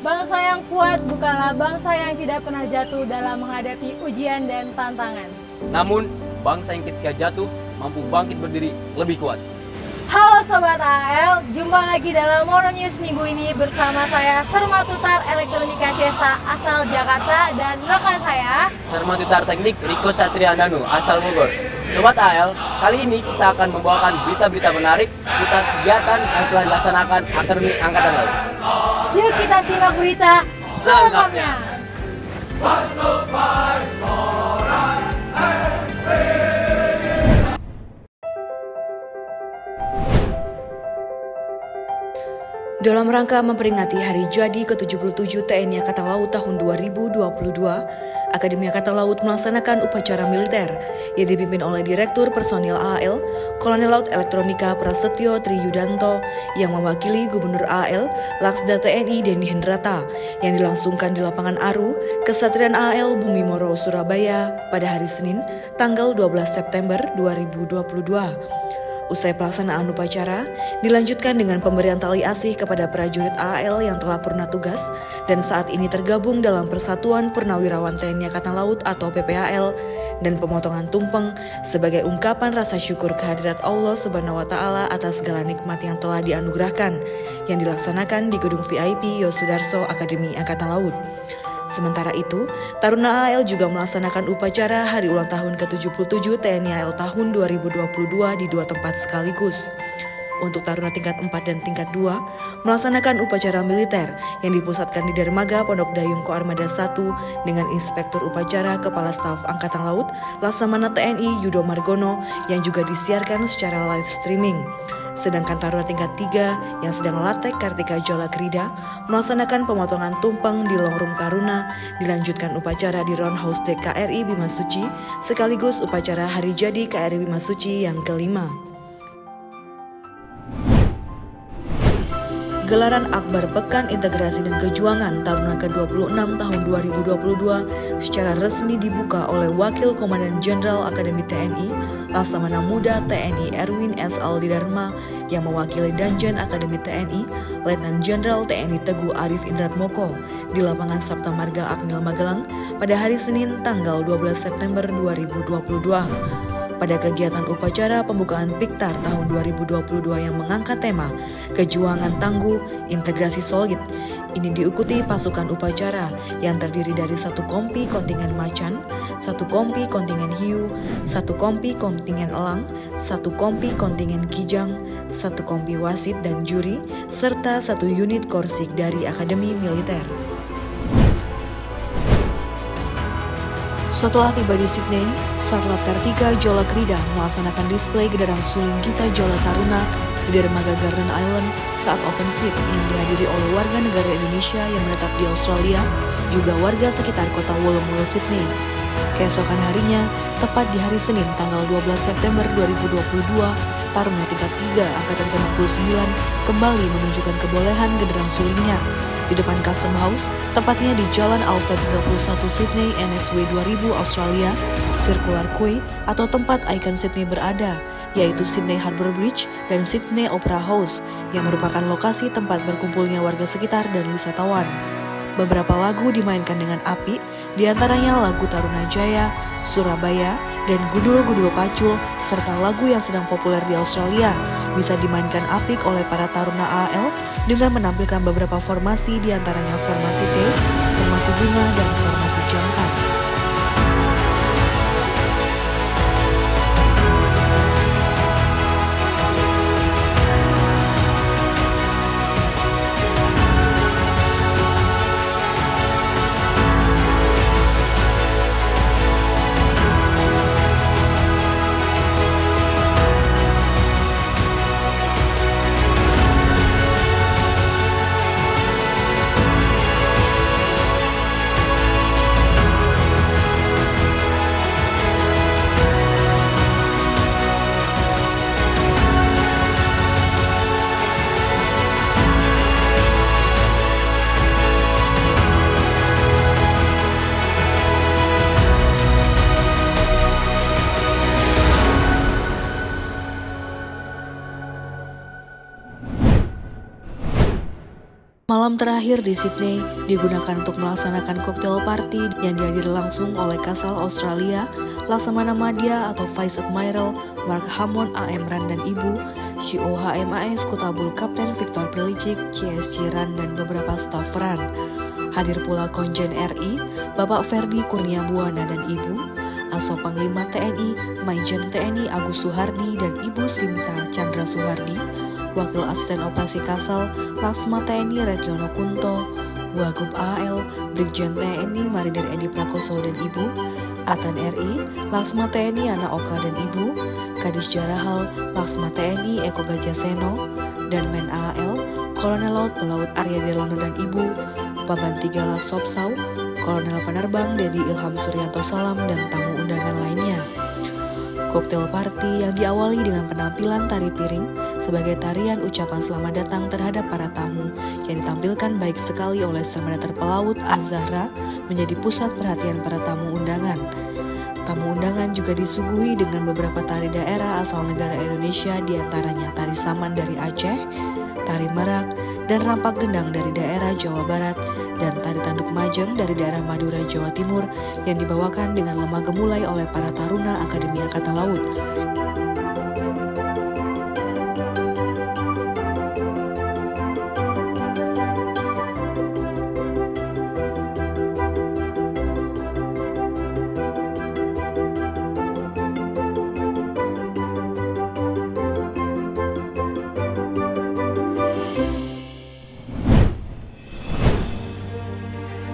Bangsa yang kuat bukanlah bangsa yang tidak pernah jatuh dalam menghadapi ujian dan tantangan. Namun, bangsa yang ketika jatuh mampu bangkit berdiri lebih kuat. Halo Sobat AL, jumpa lagi dalam Mono News minggu ini bersama saya Sermatutar Elektronika Cesa asal Jakarta dan rekan saya Sermatutar Teknik Riko Satriandanu asal Bogor. Sobat AL, kali ini kita akan membawakan berita-berita menarik seputar kegiatan yang telah dilaksanakan Akademi Angkatan Laut. Yuk kita simak berita selengkapnya. Dalam rangka memperingati Hari Jadi ke-77 TNI Angkatan Laut tahun 2022, Akademi Angkatan Laut melaksanakan upacara militer yang dipimpin oleh Direktur Personil AL, Kolonel Laut Elektronika Prasetyo Triyudanto yang mewakili Gubernur AL, Laksda TNI Denny Hendrata yang dilangsungkan di lapangan Aru, Kesatrian AL Bumi Moro, Surabaya pada hari Senin, tanggal 12 September 2022. Usai pelaksanaan upacara, dilanjutkan dengan pemberian tali asih kepada prajurit AL yang telah purna tugas dan saat ini tergabung dalam Persatuan Purnawirawan TNI Angkatan Laut atau PPAL dan pemotongan tumpeng sebagai ungkapan rasa syukur kehadirat Allah Subhanahu wa Ta'ala atas segala nikmat yang telah dianugerahkan yang dilaksanakan di Gedung VIP Yosudarso Akademi Angkatan Laut. Sementara itu, Taruna AL juga melaksanakan upacara hari ulang tahun ke-77 TNI AL tahun 2022 di dua tempat sekaligus. Untuk Taruna tingkat 4 dan tingkat 2, melaksanakan upacara militer yang dipusatkan di Dermaga Pondok Dayung Koarmada 1 dengan Inspektur Upacara Kepala Staf Angkatan Laut Laksamana TNI Yudo Margono yang juga disiarkan secara live streaming. Sedangkan Taruna tingkat 3 yang sedang latek Kartika Jalakrida melaksanakan pemotongan tumpeng di Longroom Taruna, dilanjutkan upacara di Roundhouse Deck KRI Bima Suci, sekaligus upacara Hari Jadi KRI Bima Suci yang kelima. Gelaran Akbar Pekan Integrasi dan Kejuangan Taruna ke-26 tahun 2022 secara resmi dibuka oleh Wakil Komandan Jenderal Akademi TNI, Laksamana Muda TNI Erwin S. Aldi Dharma yang mewakili Danjen Akademi TNI, Letnan Jenderal TNI Teguh Arif Indratmoko di lapangan Sapta Marga Akmil Magelang pada hari Senin tanggal 12 September 2022. Pada kegiatan upacara pembukaan Piktar tahun 2022 yang mengangkat tema Kejuangan Tangguh, Integrasi Solid, ini diikuti pasukan upacara yang terdiri dari 1 kompi kontingen Macan, 1 kompi kontingen Hiu, 1 kompi kontingen Elang, 1 kompi kontingen Kijang, 1 kompi wasit dan juri, serta 1 unit korsik dari Akademi Militer. Setelah tiba di Sydney, Satlat Kartika Jalakrida melaksanakan display Gedarang Suling Gita Jala Taruna di Dermaga Garden Island saat open seat yang dihadiri oleh warga negara Indonesia yang menetap di Australia, juga warga sekitar kota Woolloomooloo, Sydney. Keesokan harinya, tepat di hari Senin tanggal 12 September 2022, Taruna tingkat 3 Angkatan ke-69 kembali menunjukkan kebolehan Gedarang Sulingnya di depan Custom House, tepatnya di Jalan Alfred 31 Sydney NSW 2000 Australia, Circular Quay atau tempat ikon Sydney berada, yaitu Sydney Harbour Bridge dan Sydney Opera House yang merupakan lokasi tempat berkumpulnya warga sekitar dan wisatawan. Beberapa lagu dimainkan dengan apik, diantaranya lagu Taruna Jaya, Surabaya, dan Gundul-Gundul Pacul, serta lagu yang sedang populer di Australia, bisa dimainkan apik oleh para Taruna AL dengan menampilkan beberapa formasi diantaranya formasi T, formasi bunga, dan formasi jangkar. Malam terakhir di Sydney digunakan untuk melaksanakan koktail party yang dihadiri langsung oleh Kasal Australia, Laksamana Madya atau Vice Admiral Mark Hammond AM-RAN dan Ibu, CO HMAS Kotabul Kapten Victor Pilicic, CSC RAN dan beberapa staf RAN. Hadir pula Konjen RI, Bapak Ferdi Kurnia Buwana dan Ibu, Aso Panglima TNI, Maijen TNI Agus Suhardi dan Ibu Sinta Chandra Suhardi, Wakil Asisten Operasi Kasal, Laksma TNI Retyono Kunto, Wagub AL, Brigjen TNI Marinir Edi Prakoso dan Ibu, Atan RI, Laksma TNI Ana Oka dan Ibu, Kadis Jarahal, Laksma TNI Eko Gajaseno, dan Men AL, Kolonel Laut Pelaut Arya Delono dan Ibu, Paban 3 Lasopsau, Kolonel Penerbang Dedi Ilham Suryanto Salam dan tamu undangan lainnya. Koktail party yang diawali dengan penampilan tari piring sebagai tarian ucapan selamat datang terhadap para tamu yang ditampilkan baik sekali oleh Sarmadatar Pelaut Az-Zahra menjadi pusat perhatian para tamu undangan. Tamu undangan juga disuguhi dengan beberapa tari daerah asal negara Indonesia, diantaranya tari saman dari Aceh, tari merak, dan rampak gendang dari daerah Jawa Barat, dan tari tanduk majeng dari daerah Madura, Jawa Timur yang dibawakan dengan lemah gemulai oleh para taruna Akademi Angkatan Laut.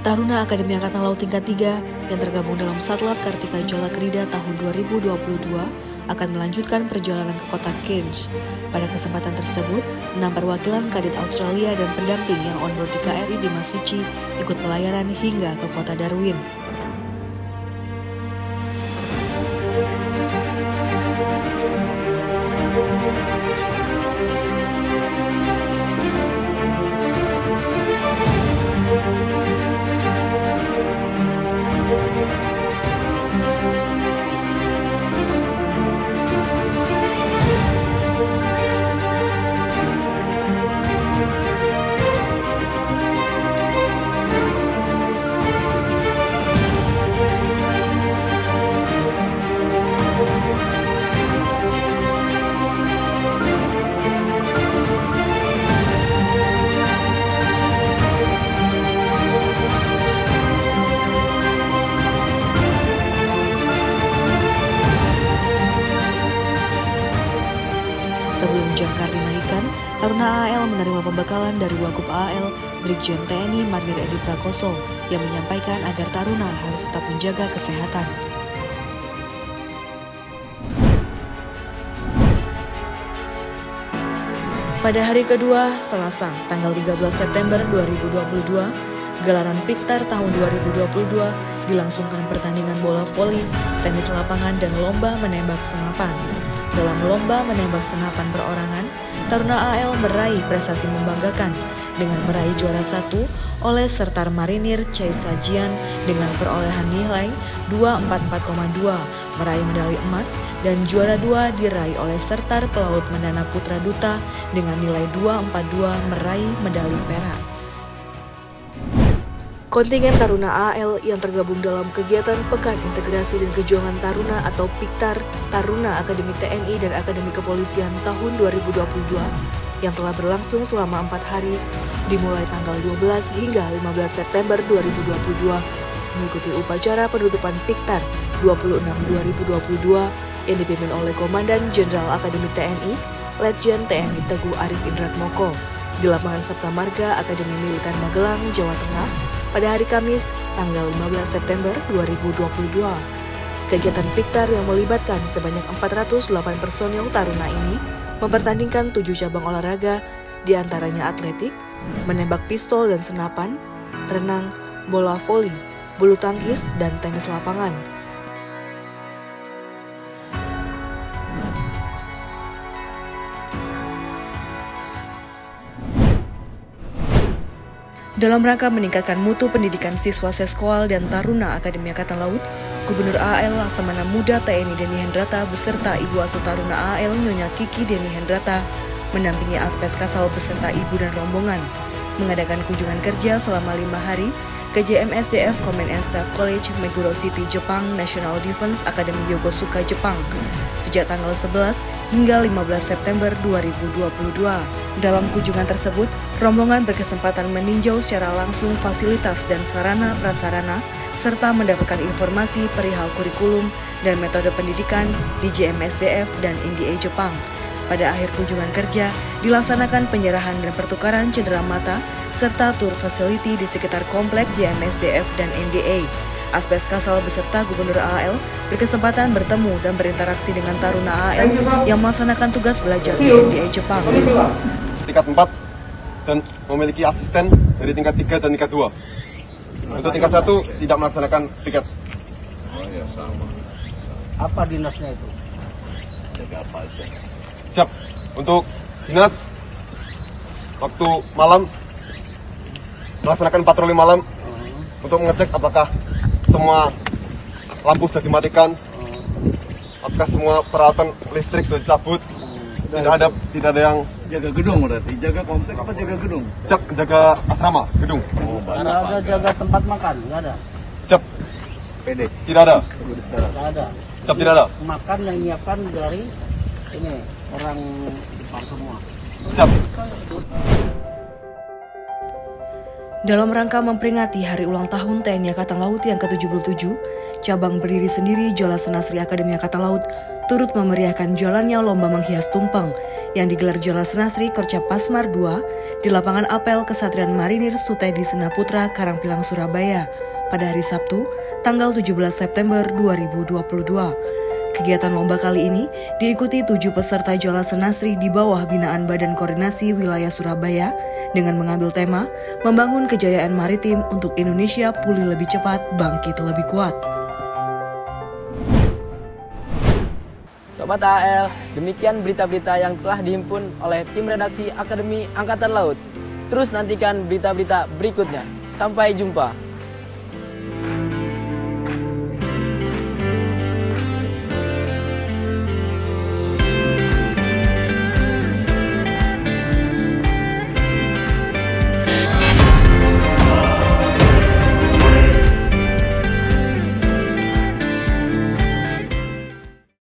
Taruna Akademi Angkatan Laut tingkat 3 yang tergabung dalam Satlat Kartika Jala Krida tahun 2022 akan melanjutkan perjalanan ke kota Cairns. Pada kesempatan tersebut, 6 perwakilan kadit Australia dan pendamping yang on-board di KRI Bima Suci ikut pelayaran hingga ke kota Darwin. Sebelum jangkar dinaikkan, Taruna AL menerima pembekalan dari Wagub AL, Brigjen TNI Marinir Edi Prakoso, yang menyampaikan agar Taruna harus tetap menjaga kesehatan. Pada hari kedua, Selasa, tanggal 13 September 2022, gelaran Piktar tahun 2022 dilangsungkan pertandingan bola voli, tenis lapangan, dan lomba menembak senapan. Dalam lomba menembak senapan perorangan, Taruna AL meraih prestasi membanggakan dengan meraih juara 1 oleh Sertar Marinir Chai Sajian dengan perolehan nilai 244,2, meraih medali emas, dan juara 2 diraih oleh Sertar Pelaut Mendana Putra Duta dengan nilai 242, meraih medali perak. Kontingen Taruna AL yang tergabung dalam kegiatan Pekan Integrasi dan Kejuangan Taruna atau Piktar Taruna Akademi TNI dan Akademi Kepolisian tahun 2022 yang telah berlangsung selama 4 hari dimulai tanggal 12 hingga 15 September 2022 mengikuti upacara penutupan Piktar 26 2022 yang dipimpin oleh Komandan Jenderal Akademi TNI Letjen TNI Teguh Arif Indratmoko di lapangan Sabta Marga Akademi Militer Magelang, Jawa Tengah pada hari Kamis, tanggal 15 September 2022. Kegiatan Piktar yang melibatkan sebanyak 408 personil Taruna ini mempertandingkan 7 cabang olahraga, diantaranya atletik, menembak pistol dan senapan, renang, bola voli, bulu tangkis, dan tenis lapangan. Dalam rangka meningkatkan mutu pendidikan siswa seskoal dan taruna Akademi Angkatan Laut, Gubernur AL Laksamana Muda TNI Denny Hendrata beserta Ibu Asuh Taruna AL Nyonya Kiki Denny Hendrata mendampingi Aspes Kasal beserta ibu dan rombongan mengadakan kunjungan kerja selama 5 hari ke JMSDF Command and Staff College, Meguro City, Jepang, National Defense Academy Yokosuka, Jepang, sejak tanggal 11 hingga 15 September 2022. Dalam kunjungan tersebut, rombongan berkesempatan meninjau secara langsung fasilitas dan sarana prasarana, serta mendapatkan informasi perihal kurikulum dan metode pendidikan di JMSDF dan NDA Jepang. Pada akhir kunjungan kerja, dilaksanakan penyerahan dan pertukaran cenderamata serta tur facility di sekitar komplek JMSDF dan NDA. Aspes Kasal beserta Gubernur AAL berkesempatan bertemu dan berinteraksi dengan taruna AAL yang melaksanakan tugas belajar di NDA Jepang. Tingkat 4 dan memiliki asisten dari tingkat 3 dan tingkat 2. Untuk tingkat 1 tidak melaksanakan piket. Oh ya, sama. Apa dinasnya itu? Jaga apa aja? Siap. Untuk dinas, waktu malam melaksanakan patroli malam untuk mengecek apakah semua lampu sudah dimatikan, apakah semua peralatan listrik sudah dicabut, tidak ada yang jaga gedung berarti, jaga komplek apa jaga gedung? siap jaga asrama gedung. Oh, ada jaga tempat makan, nggak ada? Siap. PD? Tidak ada. Nggak ada. Siap, tidak ada. Makan yang nyiapkan dari ini orang Jepang semua. Siap. Dalam rangka memperingati Hari Ulang Tahun TNI Angkatan Laut yang ke-77, cabang berdiri sendiri Jola Senasri Akademi Angkatan Laut turut memeriahkan jalannya lomba menghias tumpeng yang digelar Jola Senasri Korca Pasmar 2 di lapangan apel Kesatrian Marinir Sutedi Senaputra, Karangpilang, Surabaya pada hari Sabtu, tanggal 17 September 2022. Kegiatan lomba kali ini diikuti 7 peserta Jola Senasri di bawah binaan Badan Koordinasi Wilayah Surabaya dengan mengambil tema membangun kejayaan maritim untuk Indonesia pulih lebih cepat, bangkit lebih kuat. Sobat AL, demikian berita-berita yang telah dihimpun oleh tim redaksi Akademi Angkatan Laut. Terus nantikan berita-berita berikutnya. Sampai jumpa.